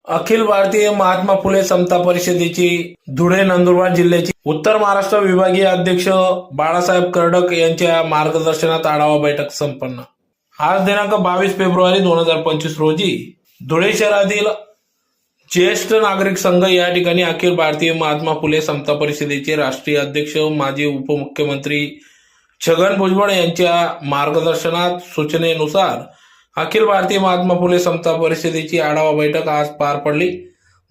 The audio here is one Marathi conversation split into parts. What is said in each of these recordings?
अखिल भारतीय महात्मा फुले समता परिषदेची धुळे नंदुरबार जिल्ह्याची उत्तर महाराष्ट्र विभागीय अध्यक्ष बाळासाहेब कर्डक यांच्या मार्गदर्शनात आढावा बैठक संपन्न। आज दिनांक 22 फेब्रुवारी 2025 रोजी धुळे शहरातील ज्येष्ठ नागरिक संघ या ठिकाणी अखिल भारतीय महात्मा फुले समता परिषदेचे राष्ट्रीय अध्यक्ष माजी उपमुख्यमंत्री छगन भुजबळ यांच्या मार्गदर्शनात सूचनेनुसार अखिल भारतीय महात्मा फुले समता परिषदेची आढावा बैठक आज पार पडली।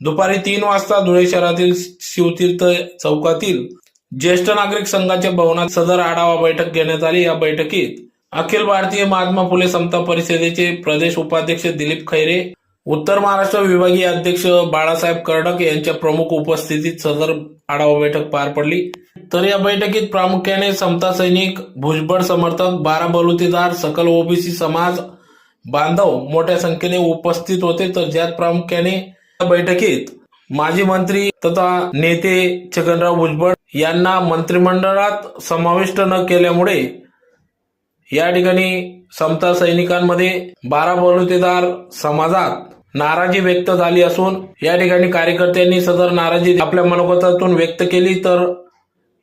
दुपारी 3 वाजता धुळे शहरातील शिवतीर्थ चौकातील ज्येष्ठ नागरिक संघाच्या भवनात सदर आढावा बैठक घेण्यात आली। या बैठकीत अखिल भारतीय महात्मा फुले समता परिषदेचे प्रदेश उपाध्यक्ष दिलीप खैरे, उत्तर महाराष्ट्र विभागीय अध्यक्ष बाळासाहेब कर्डक यांच्या प्रमुख उपस्थितीत सदर आढावा बैठक पार पडली। तर या बैठकीत प्रामुख्याने समता सैनिक, भुजबळ समर्थक, 12 बलुतेदार, सकल ओबीसी समाज बांधव मोठ्या संख्येने उपस्थित होते। तर ज्यात प्रामुख्याने बैठकीत माजी मंत्री तथा नेते छगनराव भुजबळ यांना मंत्रिमंडळात समाविष्ट न केल्यामुळे या ठिकाणी समता सैनिकांमध्ये 12 बलुतेदार समाजात नाराजी व्यक्त झाली असून या ठिकाणी कार्यकर्त्यांनी सदर नाराजी आपल्या मनोगतातून व्यक्त केली। तर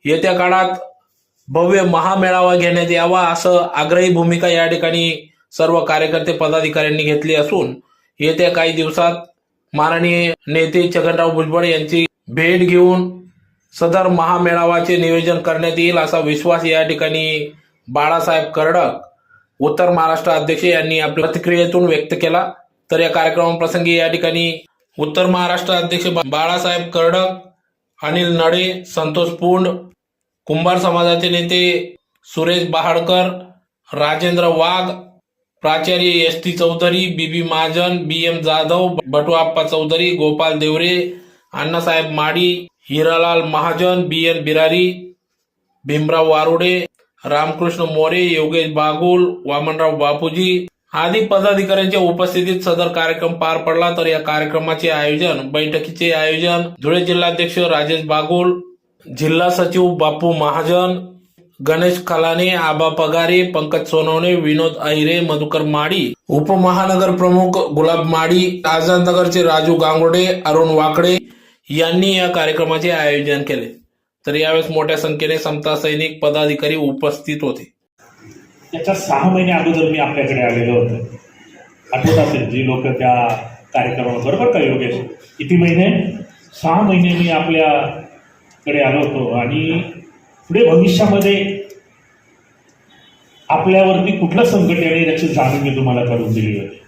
येत्या काळात भव्य महामेळावा घेण्यात यावा असं आग्रही भूमिका या ठिकाणी सर्व कार्यकर्ते पदाधिकाऱ्यांनी घेतली असून येत्या काही दिवसात माननीय नेते छगनराव भुजबळ यांची भेट घेऊन सदर महामेळावाचे नियोजन करण्यात येईल असा विश्वास या ठिकाणी बाळासाहेब कर्डक, उत्तर महाराष्ट्र अध्यक्ष यांनी आपल्या प्रतिक्रियेतून व्यक्त केला। तर या कार्यक्रमाप्रसंगी या ठिकाणी उत्तर महाराष्ट्र अध्यक्ष बाळासाहेब कर्डक, अनिल नडे, संतोष पुंड, कुंभार समाजाचे नेते सुरेश बहाडकर, राजेंद्र वाघ, प्राचार्य S T Chaudhari, B B Mahajan, BM Jadhav, Batuappa Chaudhari, Gopal Deore, Annasaheb Madi, Hiralal Mahajan, BN Birari, Bhimrao वारुडे, Ramakrishna More, Yogesh Bagul, Vamanrao Bapuji आदी पदाधिकाऱ्यांच्या उपस्थितीत सदर कार्यक्रम पार पडला। तर या कार्यक्रमाचे आयोजन, बैठकीचे आयोजन धुळे जिल्हाध्यक्ष राजेश बागुल, जिल्हा सचिव बापू महाजन, गणेश खलाने, आबा पगारे, पंकज सोनवणे, विनोद अहिरे, मधुकर माडी, उपमहानगर प्रमुख गुलाब माडी, आझादनगरचे राजू गांगोडे, अरुण वाकडे यांनी या कार्यक्रमाचे आयोजन केले। तर यावेळेस मोठ्या संख्येने समता सैनिक पदाधिकारी उपस्थित होते। त्याच्या 6 महिने अगोदर मी आपल्याकडे आलेलो होतो, आठवत असेल जी लोक त्या कार्यक्रमावर, बरोबर का योगेश? किती महिने? 6 महिने मी आपल्याकडे आलो होतो आणि पुढे भविष्यामध्ये आपल्यावरती कुठलं संकट येणे याची जाणीव मी तुम्हाला करून दिली होती।